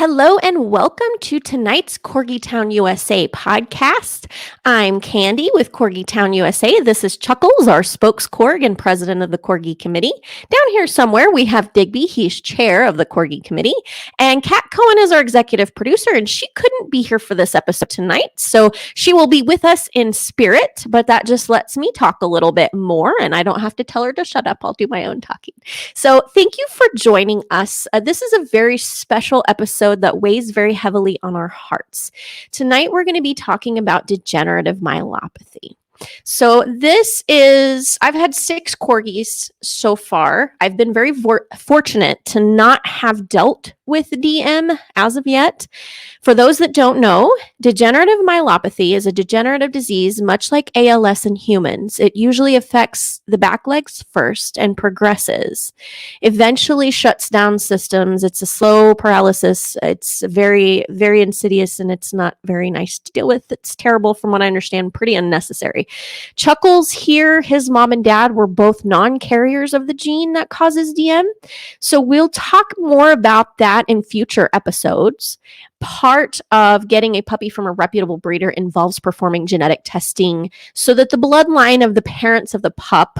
Hello and welcome to tonight's Corgi Town USA podcast. I'm Candy with Corgi Town USA. This is Chuckles, our spokescorg and president of the Corgi Committee. Down here somewhere we have Digby, he's chair of the Corgi Committee, and Kat Cohen is our executive producer, and she couldn't be here for this episode tonight, so she will be with us in spirit, but that just lets me talk a little bit more, and I don't have to tell her to shut up. I'll do my own talking. So thank you for joining us. This is a very special episode that weighs very heavily on our hearts. Tonight, we're going to be talking about degenerative myelopathy. So I've had 6 corgis so far. I've been very fortunate to not have dealt with DM as of yet. For those that don't know, degenerative myelopathy is a degenerative disease much like ALS in humans. It usually affects the back legs first and progresses. Eventually shuts down systems. It's a slow paralysis. It's very, very insidious and it's not very nice to deal with. It's terrible from what I understand, pretty unnecessary. Chuckles here, his mom and dad were both non-carriers of the gene that causes DM. So we'll talk more about that in future episodes. Part of getting a puppy from a reputable breeder involves performing genetic testing so that the bloodline of the parents of the pup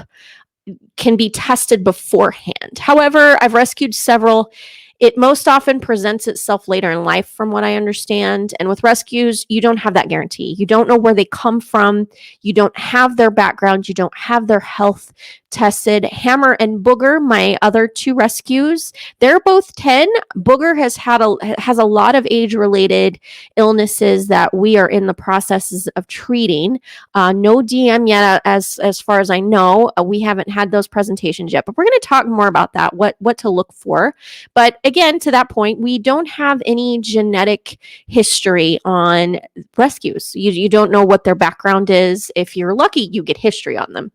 can be tested beforehand. However, I've rescued several. It most often presents itself later in life, from what I understand. And with rescues, you don't have that guarantee. You don't know where they come from. You don't have their background. You don't have their health tested. Hammer and Booger, my other 2 rescues, they're both 10. Booger has a lot of age-related illnesses that we are in the processes of treating. No DM yet, as far as I know. We haven't had those presentations yet, but we're going to talk more about that, what to look for. But again, to that point, we don't have any genetic history on rescues. You don't know what their background is. If you're lucky, you get history on them.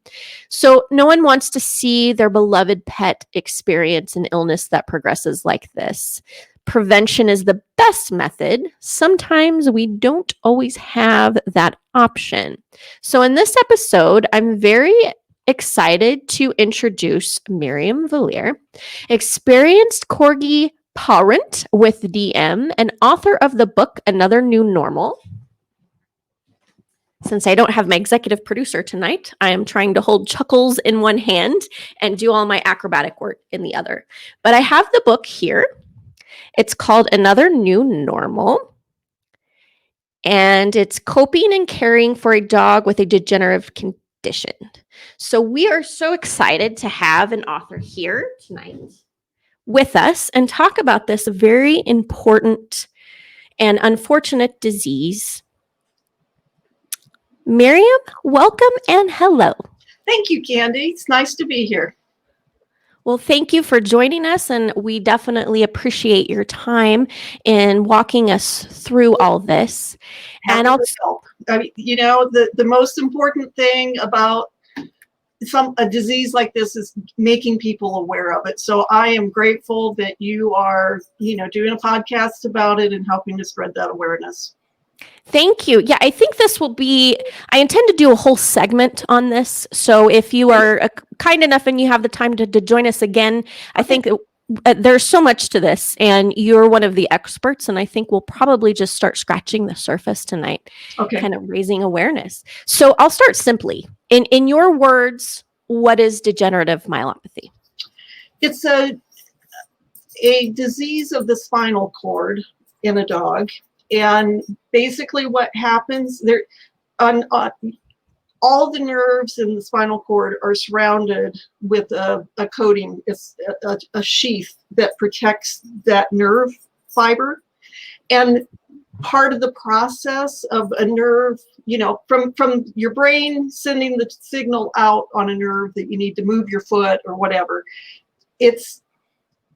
So no one wants to see their beloved pet experience an illness that progresses like this. Prevention is the best method. Sometimes we don't always have that option. So in this episode, I'm very excited to introduce Miriam Valere, experienced corgi parent with DM and author of the book Another New Normal. Since I don't have my executive producer tonight, I am trying to hold Chuckles in one hand and do all my acrobatic work in the other. But I have the book here. It's called Another New Normal. And it's coping and caring for a dog with a degenerative condition. So we are so excited to have an author here tonight with us and talk about this very important and unfortunate disease. Miriam, welcome and hello. Thank you, Candy. It's nice to be here. Well, thank you for joining us, and we definitely appreciate your time in walking us through all this. And also, I mean, the most important thing about a disease like this is making people aware of it. So I am grateful that you are, doing a podcast about it and helping to spread that awareness. Thank you. Yeah, I think I intend to do a whole segment on this. So if you are kind enough and you have the time to join us again, I think there's so much to this and you're one of the experts. And I think we'll probably just start scratching the surface tonight, kind of raising awareness. So I'll start simply. In your words, what is degenerative myelopathy? It's a disease of the spinal cord in a dog. And basically what happens there, all the nerves in the spinal cord are surrounded with a coating. It's a sheath that protects that nerve fiber. And part of the process of a nerve, from your brain sending the signal out on a nerve that you need to move your foot or whatever, it's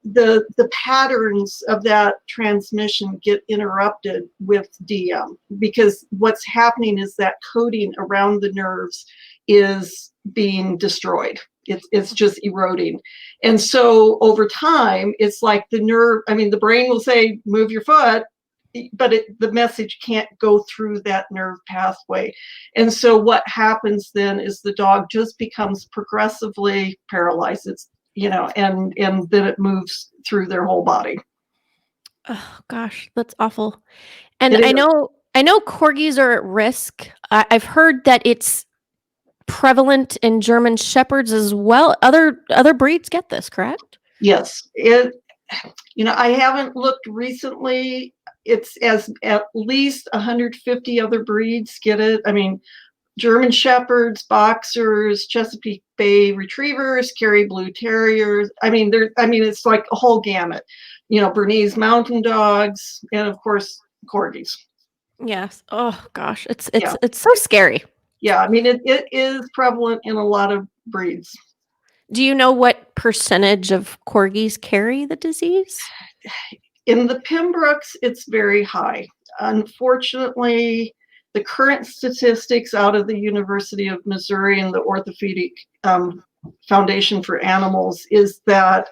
the patterns of that transmission get interrupted with DM, because what's happening is that coating around the nerves is being destroyed. It's just eroding. And so over time, it's like the brain will say, move your foot, but the message can't go through that nerve pathway. And so what happens then is the dog just becomes progressively paralyzed. It's and then it moves through their whole body. Oh gosh, that's awful. And It is. I know corgis are at risk. I've heard that it's prevalent in German shepherds as well. Other breeds get this, correct? Yes. I haven't looked recently. It's as at least 150 other breeds get it. I mean, German Shepherds, Boxers, Chesapeake Bay Retrievers, Kerry Blue Terriers. It's like a whole gamut. Bernese Mountain Dogs, and of course, Corgis. Yes. Oh gosh, Yeah. it's so scary. Yeah. I mean, it is prevalent in a lot of breeds. Do you know what percentage of corgis carry the disease? In the Pembrokes, it's very high. Unfortunately, the current statistics out of the University of Missouri and the Orthopedic Foundation for Animals is that,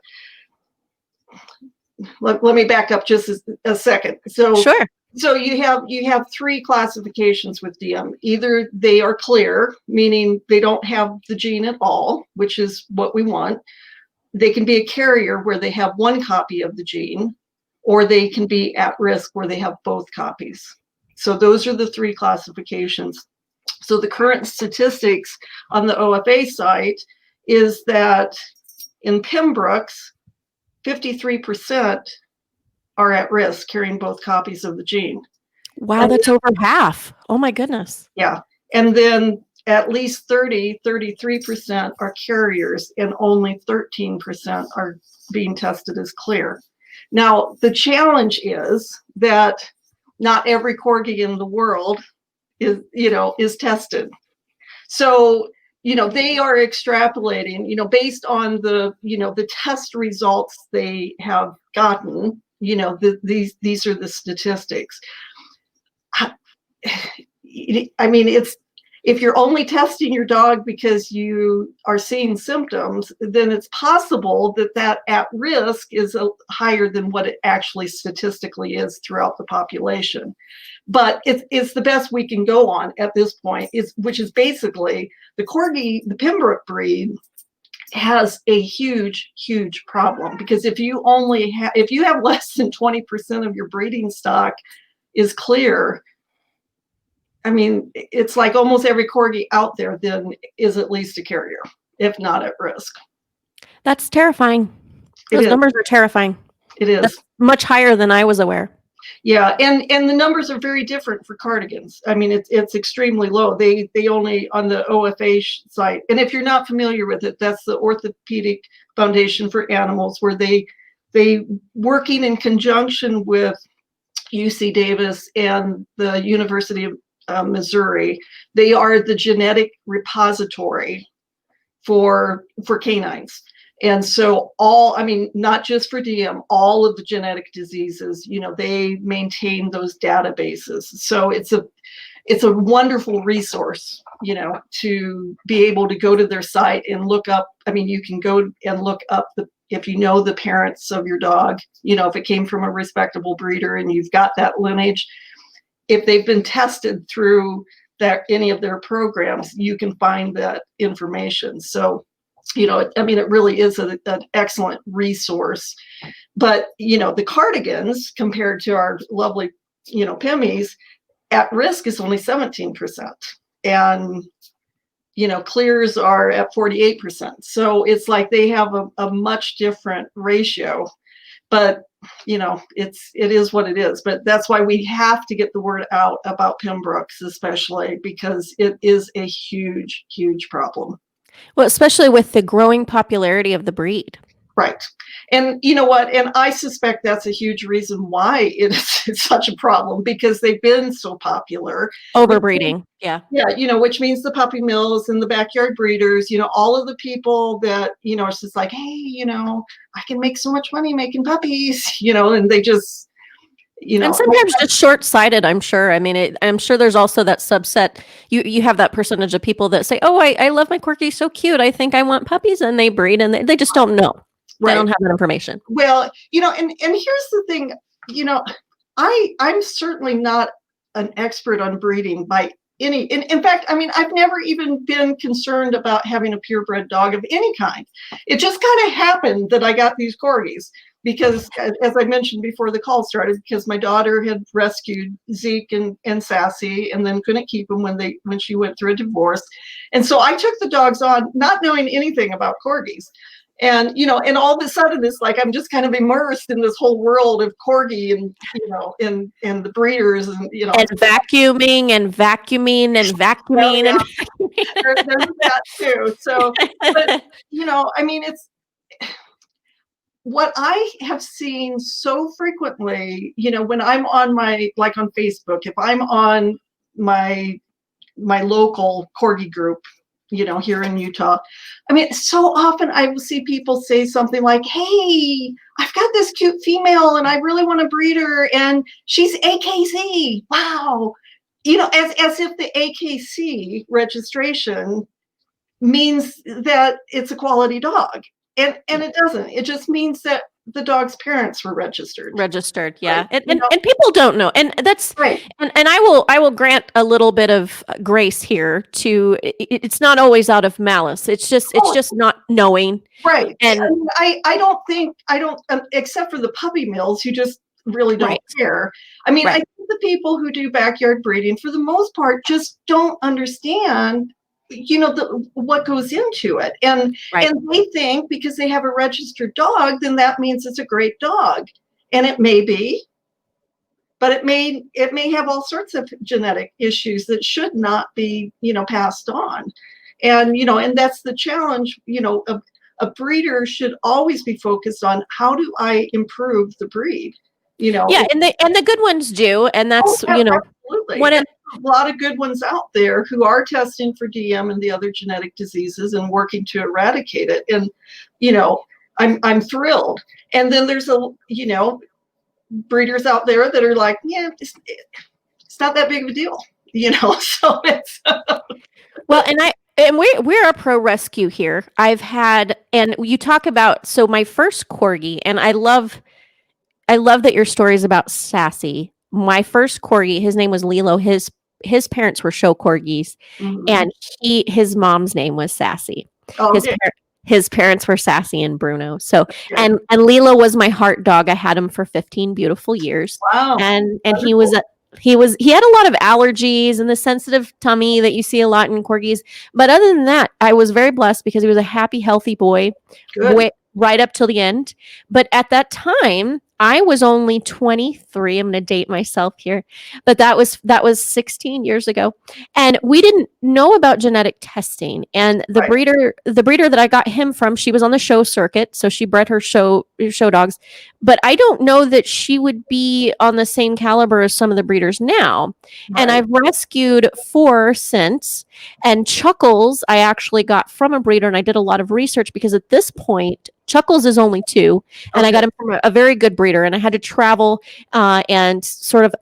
let me back up just a second. Sure. So you have three classifications with DM. Either they are clear, meaning they don't have the gene at all, which is what we want. They can be a carrier where they have one copy of the gene, or they can be at risk where they have both copies. So those are the three classifications. So the current statistics on the OFA site is that in Pembrokes, 53% are at risk carrying both copies of the gene. Wow, that's over half. Oh my goodness. Yeah. And then at least 33% are carriers, and only 13% are being tested as clear. Now, the challenge is that not every corgi in the world is tested. So, they are extrapolating, based on the test results they have gotten, these are the statistics. I mean, if you're only testing your dog because you are seeing symptoms, then it's possible that at risk is higher than what it actually statistically is throughout the population. But it's the best we can go on at this point, which is basically the Corgi, the Pembroke breed, has a huge, huge problem, because if you have less than 20% of your breeding stock is clear, I mean, it's like almost every corgi out there then is at least a carrier, if not at risk. That's terrifying. Those numbers are terrifying. It is. That's much higher than I was aware. Yeah, and the numbers are very different for cardigans. I mean, it's extremely low. They only, on the OFA site, and if you're not familiar with it, that's the Orthopedic Foundation for Animals, where they working in conjunction with UC Davis and the University of Missouri, they are the genetic repository for canines. And so not just for DM, all of the genetic diseases, they maintain those databases. So it's a wonderful resource, to be able to go to their site and look up. I mean, you can go and look up if you know the parents of your dog, if it came from a respectable breeder and you've got that lineage, if they've been tested through any of their programs, you can find that information. So, it really is an excellent resource. But, the cardigans, compared to our lovely, Pimmies, at risk is only 17%. And, clears are at 48%. So it's like they have a much different ratio. But it is what it is. But that's why we have to get the word out about Pembrokes, especially because it is a huge, huge problem. Well, especially with the growing popularity of the breed. Right. And you know what? And I suspect that's a huge reason why it's such a problem, because they've been so popular. Overbreeding. Yeah. Yeah. Which means the puppy mills and the backyard breeders, all of the people that, it's just like, hey, I can make so much money making puppies, and they just, and sometimes just short-sighted, I'm sure. I mean, I'm sure there's also that subset. You have that percentage of people that say, oh, I love my corgi, so cute, I think I want puppies, and they breed, and they just don't know. Right. They don't have that information. Well, and here's the thing, I'm certainly not an expert on breeding by in fact, I mean, I've never even been concerned about having a purebred dog of any kind. It just kind of happened that I got these Corgis because, as I mentioned before the call started, because my daughter had rescued Zeke and Sassy and then couldn't keep them when she went through a divorce. And so I took the dogs on, not knowing anything about Corgis. And, and all of a sudden it's like I'm just kind of immersed in this whole world of Corgi and, and the breeders and, And vacuuming and vacuuming and vacuuming. Well, And there's that too. So, but, I mean, it's what I have seen so frequently, when I'm on on Facebook, if I'm on my local Corgi group, here in Utah. I mean, so often I will see people say something like, hey, I've got this cute female and I really want to breed her and she's AKC. Wow. As if the AKC registration means that it's a quality dog. And it doesn't. It just means that the dog's parents were registered. Yeah. Right? And people don't know. And that's right. And I will grant a little bit of grace here to it's not always out of malice. It's just not knowing. Right. And I don't except for the puppy mills who just really don't care. I mean, I think the people who do backyard breeding for the most part just don't understand what goes into it. And they think because they have a registered dog, then that means it's a great dog. And it may be, but it may have all sorts of genetic issues that should not be, passed on. And, and that's the challenge, a breeder should always be focused on how do I improve the breed? Yeah, and the good ones do, and that's absolutely. A lot of good ones out there who are testing for DM and the other genetic diseases and working to eradicate it. And I'm thrilled. And then there's breeders out there that are like, yeah, it's not that big of a deal, So it's well, and we're a pro rescue here. I've had, and you talk about my first Corgi, and I love that your story is about Sassy. My first Corgi, his name was Lilo. His parents were show Corgis, and his mom's name was Sassy. Oh, okay. His parents were Sassy and Bruno. So, and Lilo was my heart dog. I had him for 15 beautiful years. Wow. And he had a lot of allergies and the sensitive tummy that you see a lot in Corgis. But other than that, I was very blessed because he was a happy, healthy boy. Good. Right up till the end. But at that time, I was only 23. I'm going to date myself here, but that was 16 years ago, and we didn't know about genetic testing. And the breeder that I got him from, she was on the show circuit, so she bred her show dogs. But I don't know that she would be on the same caliber as some of the breeders now. Right. And I've rescued 4 since. And Chuckles, I actually got from a breeder, and I did a lot of research because at this point, Chuckles is only 2, and I got him from a very good breeder, and I had to travel and sort of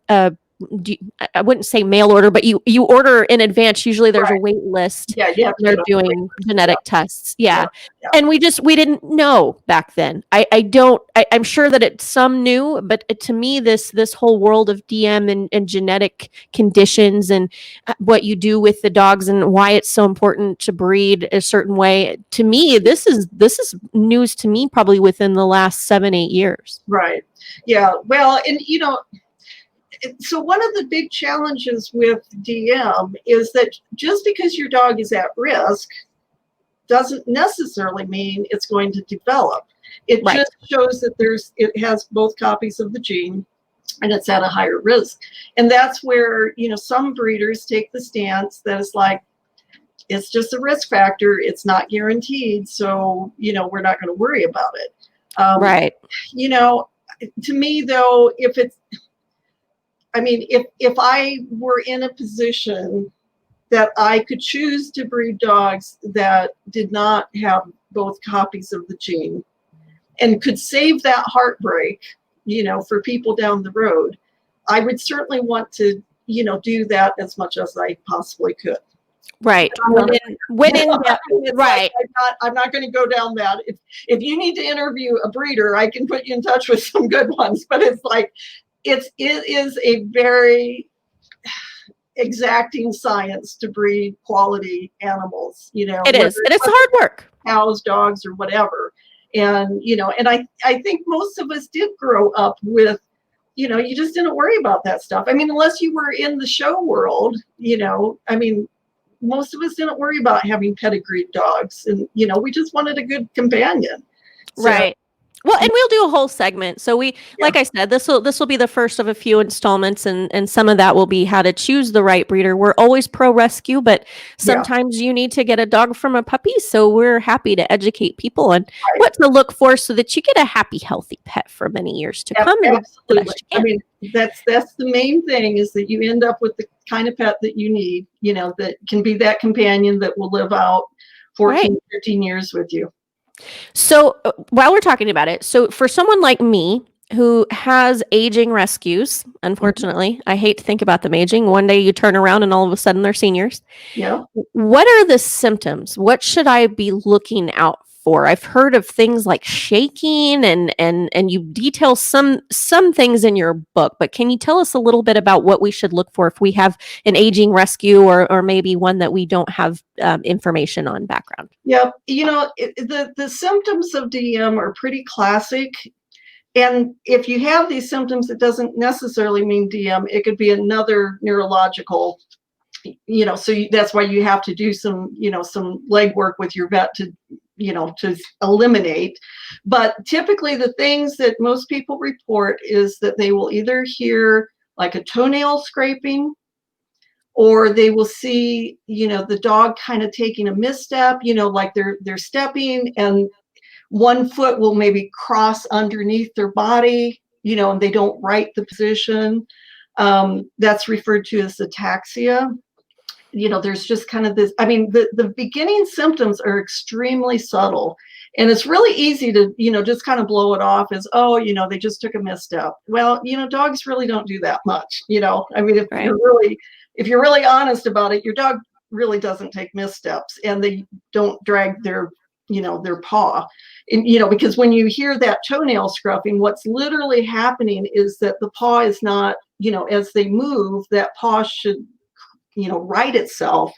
I wouldn't say mail order, but you order in advance. Usually there's a wait list. Yeah, they're doing genetic tests. Yeah. And we didn't know back then. I'm sure that some knew, but to me, this whole world of DM and genetic conditions and what you do with the dogs and why it's so important to breed a certain way. To me, this is news to me probably within the last 7-8 years. Right. Yeah. Well, and so one of the big challenges with DM is that just because your dog is at risk doesn't necessarily mean it's going to develop. It just shows that it has both copies of the gene and it's at a higher risk. And that's where, some breeders take the stance that is like, it's just a risk factor. It's not guaranteed. So, we're not going to worry about it. Right. To me though, if I were in a position that I could choose to breed dogs that did not have both copies of the gene and could save that heartbreak, for people down the road, I would certainly want to, do that as much as I possibly could. Right. Right. I'm not going to go down that. If you need to interview a breeder, I can put you in touch with some good ones, but it's like, it is a very, exacting science to breed quality animals, It is, and it's hard work. Cows, dogs, or whatever. And, and I think most of us did grow up with, you just didn't worry about that stuff. I mean, unless you were in the show world, I mean, most of us didn't worry about having pedigreed dogs, and, we just wanted a good companion. So, Right. Well, and we'll do a whole segment. So like I said, this will be the first of a few installments, and some of that will be how to choose the right breeder. We're always pro rescue, but sometimes you need to get a dog from a puppy. So we're happy to educate people on what to look for so that you get a happy, healthy pet for many years to come. Absolutely. I mean, that's the main thing, is that you end up with the kind of pet that you need, that can be that companion that will live out 14, 15 years with you. So while we're talking about it, so for someone like me who has aging rescues, unfortunately, I hate to think about them aging. One day you turn around and all of a sudden they're seniors. Yeah. What are the symptoms? What should I be looking out for? I've heard of things like shaking, and you detail some things in your book, but can you tell us a little bit about what we should look for if we have an aging rescue, or maybe one that we don't have information on background? Yeah, the symptoms of DM are pretty classic. And if you have these symptoms, it doesn't necessarily mean DM. It could be another neurological, so that's why you have to do some legwork with your vet to eliminate. But typically the things that most people report is that they will either hear like a toenail scraping, or they will see, the dog kind of taking a misstep, like they're stepping and one foot will maybe cross underneath their body, and they don't right the position. That's referred to as ataxia. There's just kind of this, I mean, the beginning symptoms are extremely subtle, and it's really easy to, just kind of blow it off as, oh, they just took a misstep. Well, dogs really don't do that much, I mean, if you're really honest about it, your dog really doesn't take missteps, and they don't drag their paw. And, because when you hear that toenail scruffing, what's literally happening is that the paw is not, as they move, that paw should, right itself,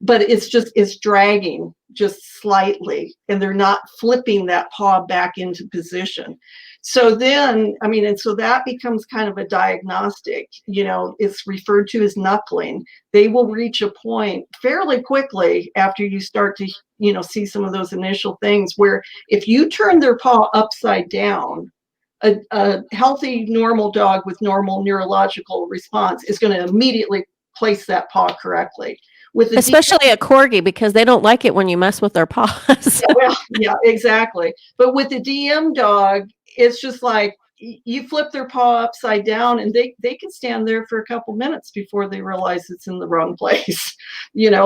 but it's dragging just slightly, and they're not flipping that paw back into position. So then, I mean, and so that becomes kind of a diagnostic, it's referred to as knuckling. They will reach a point fairly quickly after you start to, see some of those initial things, where if you turn their paw upside down, a healthy, normal dog with normal neurological response is going to immediately place that paw correctly. Especially a Corgi, because they don't like it when you mess with their paws. Yeah, exactly. But with the DM dog, it's just like you flip their paw upside down, and they can stand there for a couple minutes before they realize it's in the wrong place.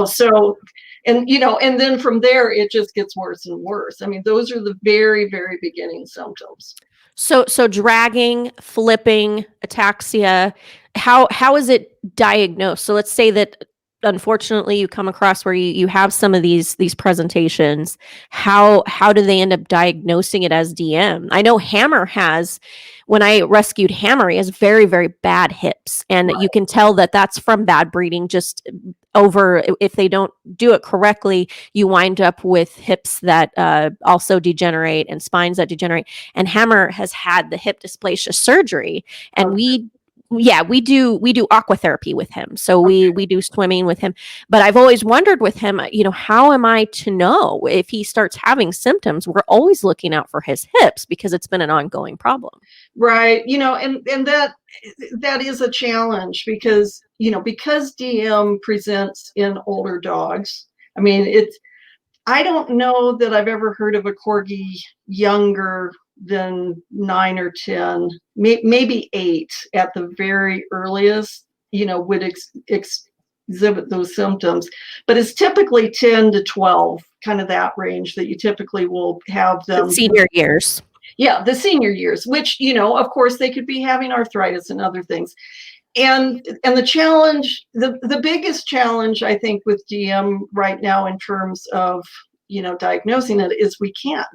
So, and then from there it just gets worse and worse. I mean, those are the very, very beginning symptoms. So dragging, flipping, ataxia, how is it diagnosed? So let's say that unfortunately you come across where you have some of these presentations. How do they end up diagnosing it as DM? I know Hammer has, when I rescued Hammer, he has very, very bad hips, and you can tell that that's from bad breeding. Just over, if they don't do it correctly, you wind up with hips that also degenerate and spines that degenerate. And Hammer has had the hip dysplasia surgery, and we do aquatherapy with him. So we do swimming with him. But I've always wondered with him, how am I to know if he starts having symptoms? We're always looking out for his hips because it's been an ongoing problem. Right. And that is a challenge, because DM presents in older dogs. I mean, I don't know that I've ever heard of a Corgi younger than 9 or 10, maybe 8 at the very earliest, would exhibit those symptoms. But it's typically 10 to 12, kind of that range that you typically will have them. Senior years. Yeah, the senior years, which, of course, they could be having arthritis and other things. And the challenge, the biggest challenge, I think, with DM right now in terms of, diagnosing it, is we can't.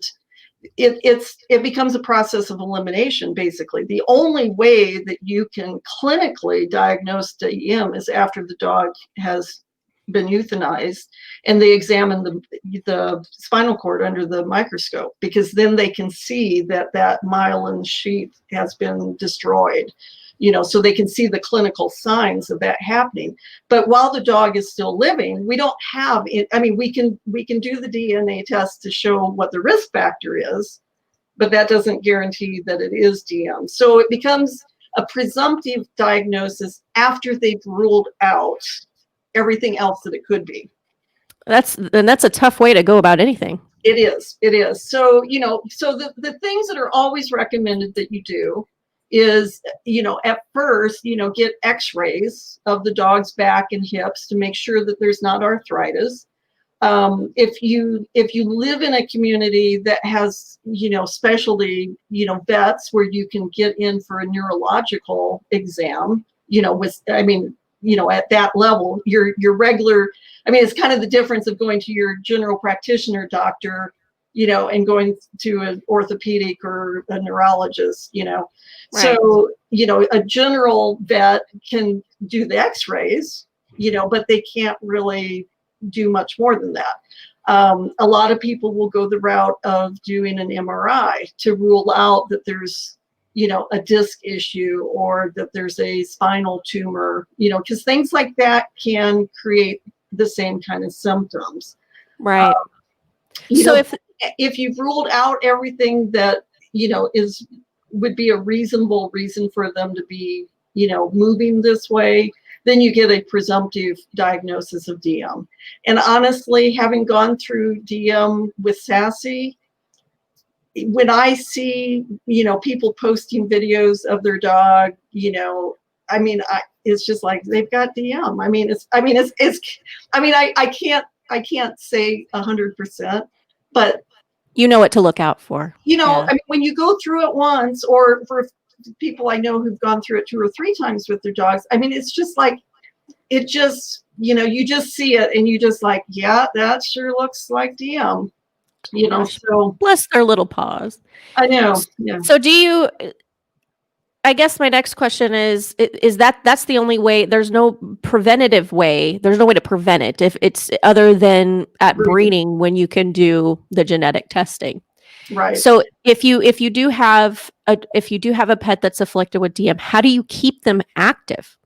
it becomes a process of elimination, basically. The only way that you can clinically diagnose DEM is after the dog has been euthanized and they examine the spinal cord under the microscope, because then they can see that myelin sheath has been destroyed, so they can see the clinical signs of that happening. But while the dog is still living, we don't have it. I mean, we can do the DNA test to show what the risk factor is, but that doesn't guarantee that it is DM. So it becomes a presumptive diagnosis after they've ruled out everything else that it could be. That's a tough way to go about anything. It is. So, so the things that are always recommended that you do is, at first, get x-rays of the dog's back and hips to make sure that there's not arthritis. If you live in a community that has, specialty, vets where you can get in for a neurological exam, at that level, your regular, it's kind of the difference of going to your general practitioner doctor, and going to an orthopedic or a neurologist, Right. So, a general vet can do the x-rays, but they can't really do much more than that. A lot of people will go the route of doing an MRI to rule out that there's, a disc issue or that there's a spinal tumor, because things like that can create the same kind of symptoms. Right. So if you've ruled out everything that, would be a reasonable reason for them to be, moving this way, then you get a presumptive diagnosis of DM. And honestly, having gone through DM with Sassy, when I see, people posting videos of their dog, it's just like they've got DM. I can't say 100%, but you know what to look out for. When you go through it once, or for people I know who've gone through it 2 or 3 times with their dogs, it's just like, it just, you just see it and you just like, yeah, that sure looks like DM. So bless their little paws. I know. Yeah. So I guess my next question is that's the only way? There's no preventative way. There's no way to prevent it if it's other than at breeding when you can do the genetic testing. Right. So if you do have a pet that's afflicted with DM, how do you keep them active?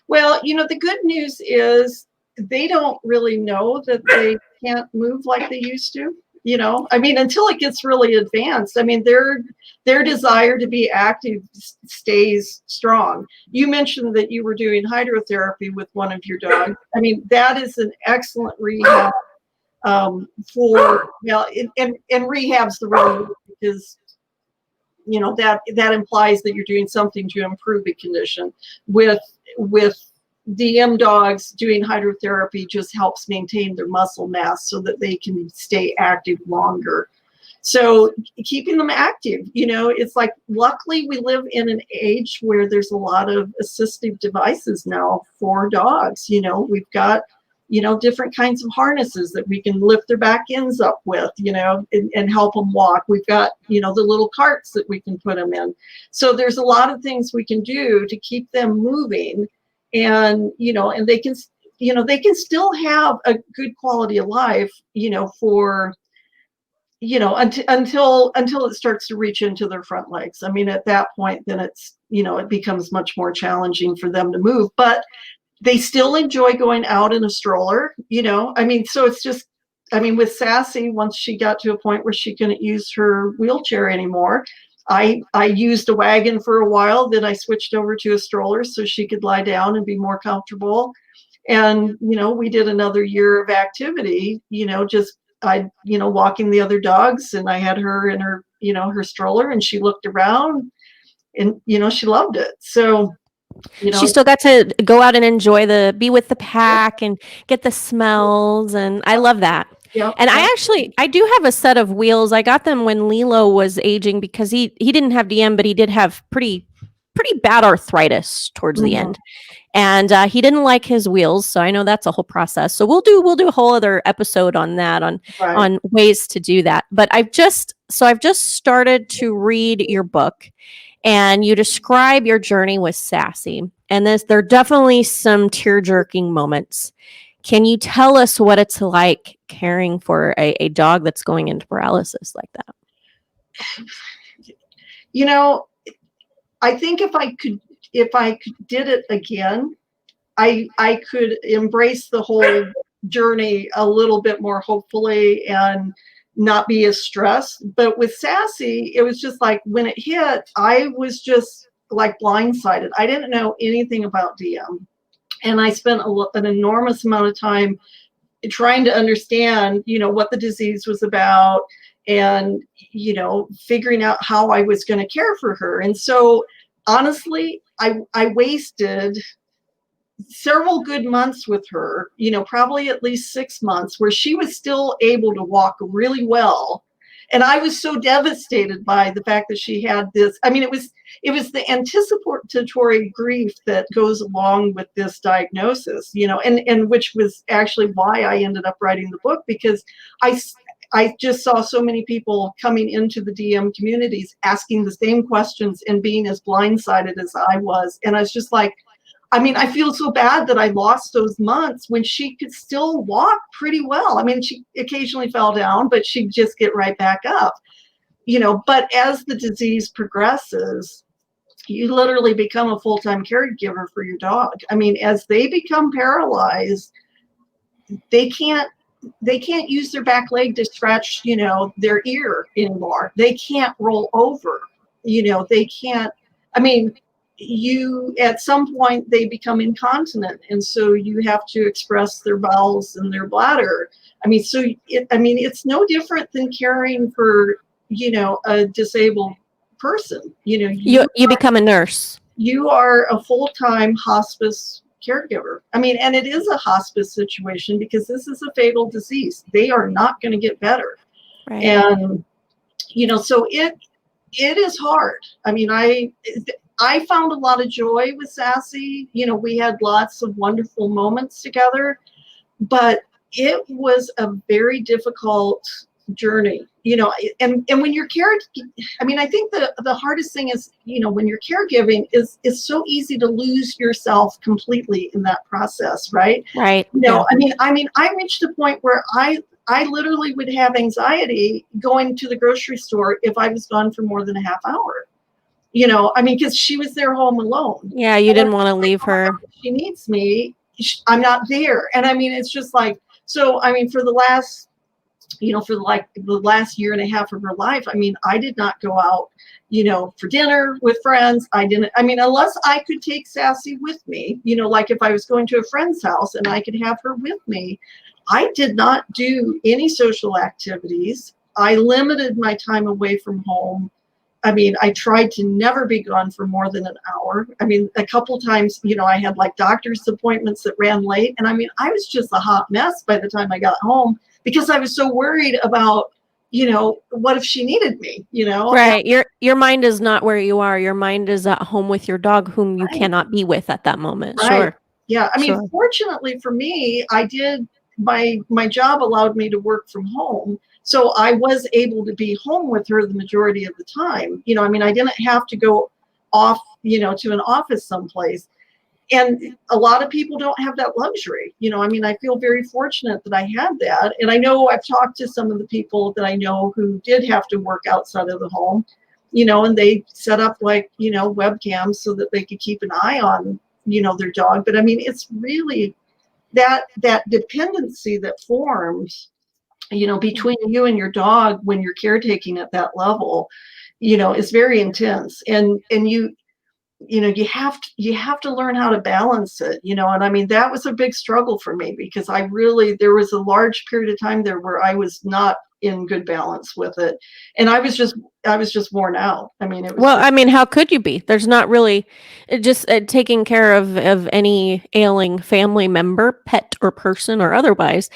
Well, the good news is they don't really know that they can't move like they used to. Until it gets really advanced, their desire to be active stays strong. You mentioned that you were doing hydrotherapy with one of your dogs. That is an excellent rehab and rehab's the wrong word, because that implies that you're doing something to improve the condition. With DM dogs, doing hydrotherapy just helps maintain their muscle mass so that they can stay active longer. So keeping them active, it's like, luckily we live in an age where there's a lot of assistive devices now for dogs. We've got, different kinds of harnesses that we can lift their back ends up with, and help them walk. We've got, the little carts that we can put them in. So there's a lot of things we can do to keep them moving. And, and they can still have a good quality of life, for, until it starts to reach into their front legs. At that point, then it's, it becomes much more challenging for them to move, but they still enjoy going out in a stroller, so it's just, with Sassy, once she got to a point where she couldn't use her wheelchair anymore, I used a wagon for a while, then I switched over to a stroller so she could lie down and be more comfortable. And, we did another year of activity, walking the other dogs, and I had her in her, her stroller, and she looked around and, she loved it. So, she still got to go out and be with the pack and get the smells. And I love that. Yeah. And I do have a set of wheels. I got them when Lilo was aging because he didn't have DM, but he did have pretty pretty bad arthritis towards the Mhm. end. And he didn't like his wheels, so I know that's a whole process. So we'll do a whole other episode on that, Right. on ways to do that. But I've just started to read your book, and you describe your journey with Sassy. And there are definitely some tear-jerking moments. Can you tell us what it's like caring for a dog that's going into paralysis like that? You know, I think if I could did it again, I could embrace the whole journey a little bit more hopefully and not be as stressed. But with Sassy, it was just like when it hit, I was just like blindsided. I didn't know anything about DM. And I spent an enormous amount of time trying to understand, what the disease was about and, figuring out how I was going to care for her. And so honestly, I wasted several good months with her, probably at least 6 months, where she was still able to walk really well. And I was so devastated by the fact that she had this. I mean, it was the anticipatory grief that goes along with this diagnosis, and which was actually why I ended up writing the book, because I just saw so many people coming into the DM communities asking the same questions and being as blindsided as I was. And I was just like, I mean, I feel so bad that I lost those months when she could still walk pretty well. I mean, she occasionally fell down, but she'd just get right back up, But as the disease progresses, you literally become a full-time caregiver for your dog. I mean, as they become paralyzed, they can't use their back leg to scratch, their ear anymore. They can't roll over, they can't. I mean, you at some point they become incontinent, and so you have to express their bowels and their bladder. I mean, it's no different than caring for, a disabled person. You become a nurse. You are a full-time hospice caregiver. I mean, and it is a hospice situation because this is a fatal disease. They are not going to get better. Right. And, so it is hard. I mean, I found a lot of joy with Sassy. We had lots of wonderful moments together, but it was a very difficult journey, and when you're I mean, I think the hardest thing is, when you're caregiving is so easy to lose yourself completely in that process, right? Right. Yeah. I mean, I reached a point where I literally would have anxiety going to the grocery store if I was gone for more than a half hour. I mean, because she was there home alone. Yeah. You And I didn't was want to like, leave oh my her. God, she needs me. I'm not there. And I mean, it's just like, so, I mean, for the last year and a half of her life, I mean, I did not go out, for dinner with friends. I mean, unless I could take Sassy with me, like if I was going to a friend's house and I could have her with me, I did not do any social activities. I limited my time away from home. I mean, I tried to never be gone for more than an hour. I mean, a couple times, I had like doctor's appointments that ran late. And I mean, I was just a hot mess by the time I got home because I was so worried about, what if she needed me, Right. Your mind is not where you are. Your mind is at home with your dog, whom you Right. cannot be with at that moment. Right. Sure. Yeah. I mean, Sure. fortunately for me, my job allowed me to work from home. So I was able to be home with her the majority of the time. I mean, I didn't have to go off, to an office someplace. And a lot of people don't have that luxury. I mean, I feel very fortunate that I had that. And I know I've talked to some of the people that I know who did have to work outside of the home, and they set up like, webcams so that they could keep an eye on, their dog. But I mean, it's really that dependency that forms, between you and your dog when you're caretaking at that level, is very intense. And you have to learn how to balance it, and I mean, that was a big struggle for me because there was a large period of time there where I was not in good balance with it. And I was just just worn out. I mean, it was Well, just I mean, how could you be? There's not really just taking care of any ailing family member, pet or person or otherwise.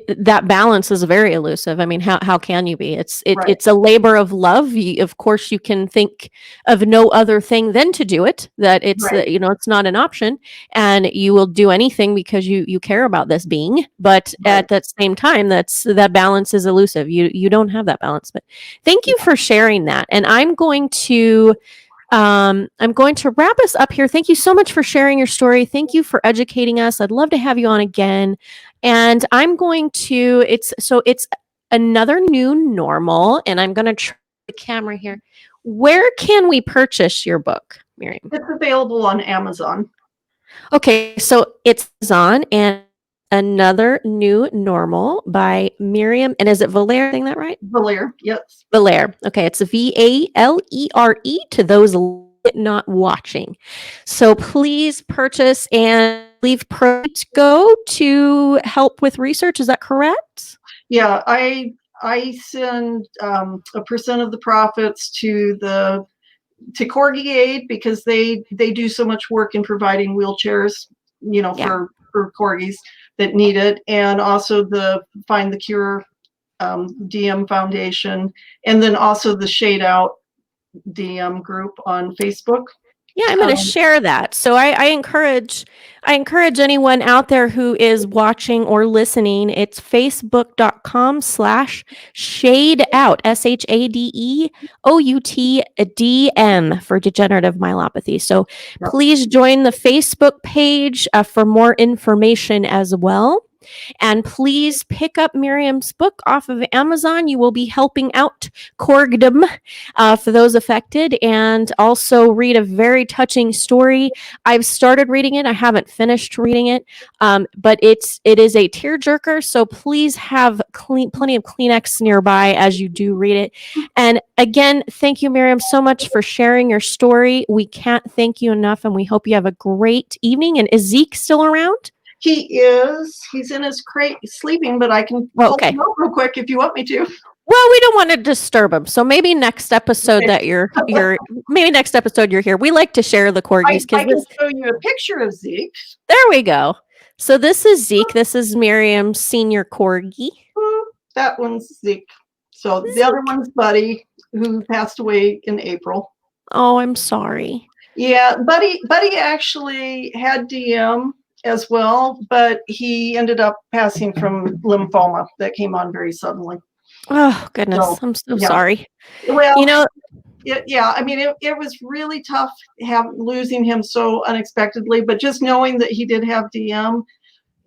That balance is very elusive. I mean, how can you be? right, It's a labor of love. Of course, you can think of no other thing than to do it. That it's right, it's not an option, and you will do anything because you care about this being. But right. at that same time, that balance is elusive. You don't have that balance. But thank you for sharing that. And I'm going to wrap us up here. Thank you so much for sharing your story. Thank you for educating us. I'd love to have you on again. And I'm going to it's another new normal, and I'm going to try the camera here. Where can we purchase your book, Miriam? It's available on Amazon. Okay, so it's on and Another New Normal by Miriam, and is it Valere? Saying that right? Valere, yes. Valere. Okay, it's Valere to those not watching. So please purchase and leave profit go to help with research. Is that correct? Yeah, I send a percent of the profits to Corgi Aid because they do so much work in providing wheelchairs, Yeah. for corgis that need it, and also the Find the Cure DM Foundation, and then also the Shade Out DM group on Facebook. Yeah, I'm going to share that. So I encourage anyone out there who is watching or listening. It's facebook.com/shade out, SHADEOUTDM for degenerative myelopathy. So Yep. please join the Facebook page for more information as well. And please pick up Miriam's book off of Amazon. You will be helping out Corgdom for those affected, and also read a very touching story. I've started reading it. I haven't finished reading it, but it is a tearjerker. So please have plenty of Kleenex nearby as you do read it. And again, thank you, Miriam, so much for sharing your story. We can't thank you enough, and we hope you have a great evening. And is Zeke still around? He is. He's in his crate sleeping, but I can pull him out real quick if you want me to. Well, we don't want to disturb him, so maybe next episode that you're maybe next episode you're here. We like to share the corgis I can show you a picture of Zeke. There we go. So this is Zeke. This is Miriam's senior corgi. That one's Zeke. So the other one's Buddy, who passed away in April. Oh, I'm sorry. Yeah, Buddy actually had DM as well, but he ended up passing from lymphoma that came on very suddenly. Oh, goodness. So, I'm so sorry. Well, yeah, I mean, it was really tough losing him so unexpectedly, but just knowing that he did have DM,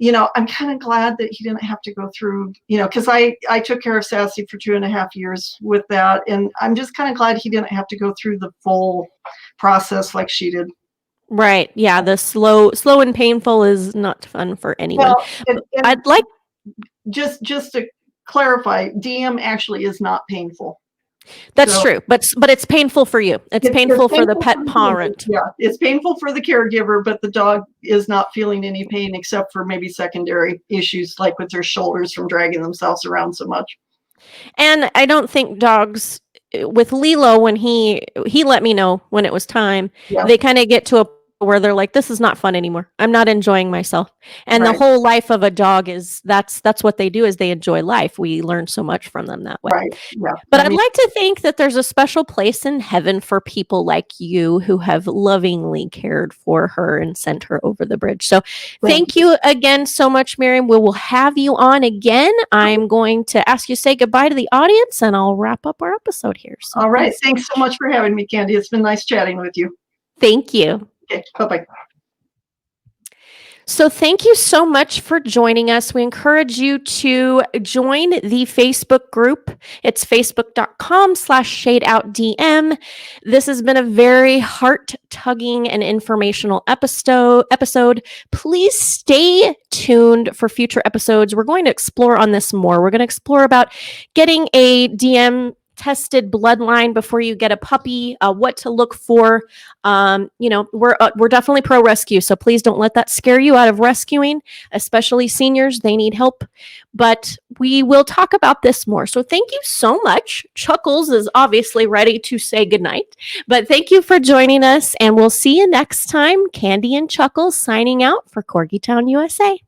I'm kind of glad that he didn't have to go through, because I took care of Sassy for 2.5 years with that, and I'm just kind of glad he didn't have to go through the full process like she did. Right. Yeah. The slow and painful is not fun for anyone. Well, and I'd like just to clarify, DM actually is not painful. That's true, but it's painful for you. It's painful for the pet parent. Yeah, it's painful for the caregiver, but the dog is not feeling any pain except for maybe secondary issues like with their shoulders from dragging themselves around so much. And I don't think dogs, with Lilo, when he let me know when it was time, they kind of get to a where they're like, this is not fun anymore. I'm not enjoying myself. And the whole life of a dog is that's what they do, is they enjoy life. We learn so much from them that way. Right. Yeah. But I'd like to think that there's a special place in heaven for people like you who have lovingly cared for her and sent her over the bridge. So thank you again so much, Miriam. We will have you on again. I'm going to ask you to say goodbye to the audience, and I'll wrap up our episode here. So all right. Thanks so much for having me, Candy. It's been nice chatting with you. Thank you. Okay, bye-bye. So thank you so much for joining us. We encourage you to join the Facebook group. It's facebook.com/shadeoutdm. This has been a very heart-tugging and informational episode. Please stay tuned for future episodes. We're going to explore on this more. We're going to explore about getting a DM tested bloodline before you get a puppy, what to look for. We're definitely pro rescue, so please don't let that scare you out of rescuing, especially seniors. They need help, but we will talk about this more. So thank you so much. Chuckles is obviously ready to say goodnight, but thank you for joining us, and we'll see you next time. Candy and Chuckles signing out for Corgi Town, USA.